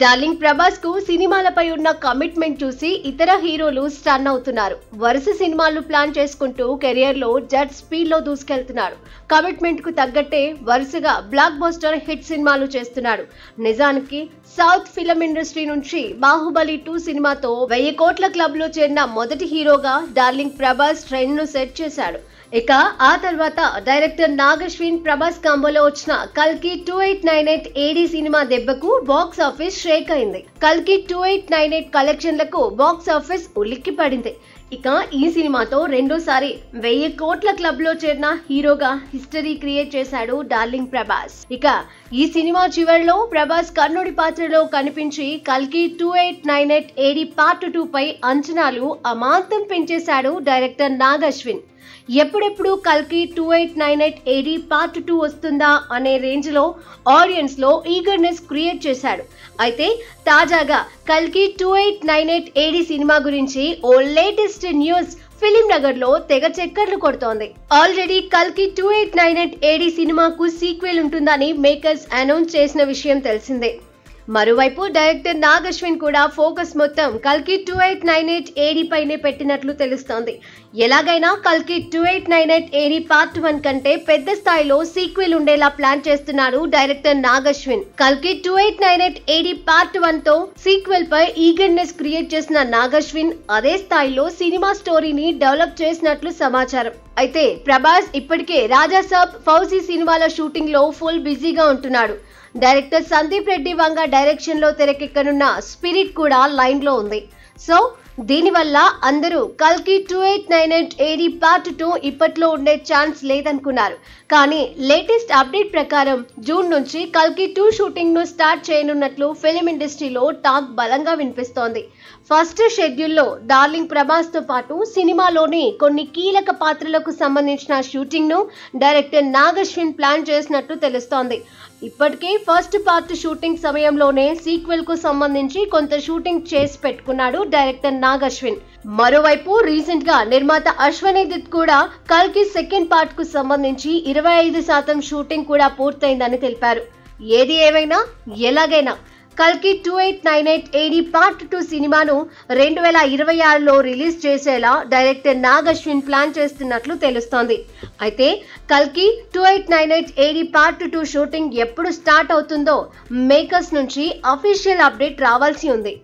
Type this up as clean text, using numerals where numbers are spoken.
Darling Prabhas కు సినిమాలపై ఉన్న commitment చూసి ఇతర హీరోలు స్టన్ అవుతున్నారు. వరుస సినిమాలు ప్లాన్ చేసుకుంటూ కెరియర్ లో జెట్ స్పీడ్ లో దూసుకెళ్తున్నాడు. కమిట్మెంట్ కు తగ్గట్టే వరుసగా బ్లాక్ బస్టర్ హిట్ సినిమాలు చేస్తున్నాడు. నిజానికి సౌత్ ఫిల్మ్ ఇండస్ట్రీ నుంచి బాహుబలి 2 సినిమాతో 1000 కోట్ల క్లబ్ లో చేరిన మొదటి హీరోగా డార్లింగ్ ప్రభాస్ ట్రెండ్ ను సెట్ చేశాడు. ఇక ఆ తర్వాత డైరెక్టర్ నాగశ్విన్ ప్రభాస్ కాంబోలో వచ్చిన కల్కి 2898 ఏడి సినిమా దెబ్బకు బాక్స్ ఆఫీస్ షేక్ అయింది. కల్కి 2898 కలెక్షన్లకు బాక్స్ ఆఫీస్ ఉలిక్కి పడింది. ఇక ఈ సినిమాతో రెండోసారి 1000 కోట్ల క్లబ్ లో చేరిన హీరోగా హిస్టరీ క్రియేట్ చేశాడు డార్లింగ్ ప్రభాస్. ఇక ఈ సినిమా చివరిలో ప్రభాస్ కర్ణుడి పాత్రలో కనిపించి కల్కి 2898 ఏడి పార్ట్ 2 పై అంచనాలు అమాంతం పెంచేశాడు డైరెక్టర్ నాగశ్విన్. ఎప్పుడెప్పుడు కల్కి 2898 ఏడి పార్ట్ 2 వస్తుందా అనే రేంజ్ లో ఆడియన్స్ లో ఈగర్నెస్ క్రియేట్ చేశాడు. అయితే తాజాగా కల్కి 2898 ఏడి సినిమా గురించి ఓ లేటెస్ట్ న్యూస్ ఫిలిం నగర్ లో తెగ చక్కర్లు కొడుతోంది. ఆల్రెడీ కల్కి 2898 ఏడి సినిమాకు సీక్వెల్ ఉంటుందని మేకర్స్ అనౌన్స్ చేసిన విషయం తెలిసిందే. మరోవైపు డైరెక్టర్ నాగశ్విన్ కూడా ఫోకస్ మొత్తం కల్కి 2898 ఏడి పైనే పెట్టినట్లు తెలుస్తోంది. ఎలాగైనా కల్కి 2898 ఏడి పార్ట్ 1 కంటే పెద్ద స్థాయిలో సీక్వెల్ ఉండేలా ప్లాన్ చేస్తున్నాడు డైరెక్టర్ నాగశ్విన్. కల్కి 2898 ఏడి పార్ట్ 1 తో సీక్వెల్ పై ఈగర్నెస్ క్రియేట్ చేసిన నాగశ్విన్ అదే స్థాయిలో సినిమా స్టోరీని డెవలప్ చేసినట్లు సమాచారం. అయితే ప్రభాస్ ఇప్పటికే రాజాసాబ్, ఫౌజీ సినిమాల షూటింగ్ లో ఫుల్ బిజీగా ఉంటున్నాడు. డైరెక్టర్ సందీప్ రెడ్డి వంగ డైరెక్షన్ లో తెరకెక్కనున్న స్పిరిట్ కూడా లైన్ లో ఉంది. సో దీనివల్ల అందరూ కల్కి 2898 ఏడి పార్ట్ 2 ఇప్పట్లో ఉండే ఛాన్స్ లేదనుకున్నారు. కానీ లేటెస్ట్ అప్డేట్ ప్రకారం జూన్ నుంచి కల్కి 2 షూటింగ్ ను స్టార్ట్ చేయనున్నట్లు ఫిలిం ఇండస్ట్రీలో టాక్ బలంగా వినిపిస్తోంది. ఫస్ట్ షెడ్యూల్లో డార్లింగ్ ప్రభాస్ తో పాటు సినిమాలోని కొన్ని కీలక పాత్రలకు సంబంధించిన షూటింగ్ ను డైరెక్టర్ నాగశ్విన్ ప్లాన్ చేసినట్టు తెలుస్తోంది. ఇప్పటికే ఫస్ట్ పార్ట్ షూటింగ్ సమయంలోనే సీక్వెల్ కు సంబంధించి కొంత షూటింగ్ చేసి పెట్టుకున్నాడు డైరెక్టర్ నాగశ్విన్. మరోవైపు రీసెంట్ గా నిర్మాత అశ్వనీ దత్ కూడా కల్కి సెకండ్ పార్ట్ కు సంబంధించి 25% షూటింగ్ కూడా పూర్తయిందని తెలిపారు. ఏది ఏమైనా ఎలాగైనా కల్కి 2898 ఏడి పార్ట్ 2 సినిమాను 2026లో రిలీజ్ చేసేలా డైరెక్టర్ నాగశ్విన్ ప్లాన్ చేస్తున్నట్లు తెలుస్తోంది. అయితే కల్కి 2898 ఏడి పార్ట్ 2 షూటింగ్ ఎప్పుడు స్టార్ట్ అవుతుందో మేకర్స్ నుంచి అఫీషియల్ అప్డేట్ రావాల్సి ఉంది.